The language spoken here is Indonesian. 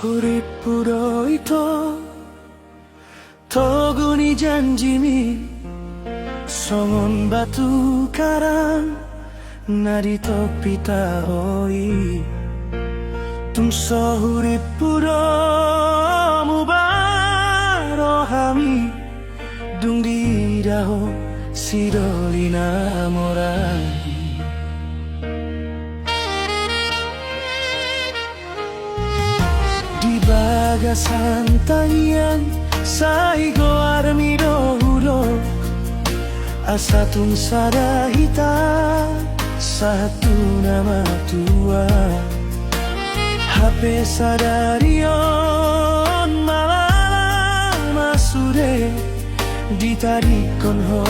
Urip puro ito Toguni janjimi Songon batu karang Narito pita hoi Tumso urip puro Mubarohami Dung di daho Sidolina morai Di bagasan tangian Saigo armido huro Asatun sada hita Satu nama tua HP sadarion Malala masude Ditarikon ho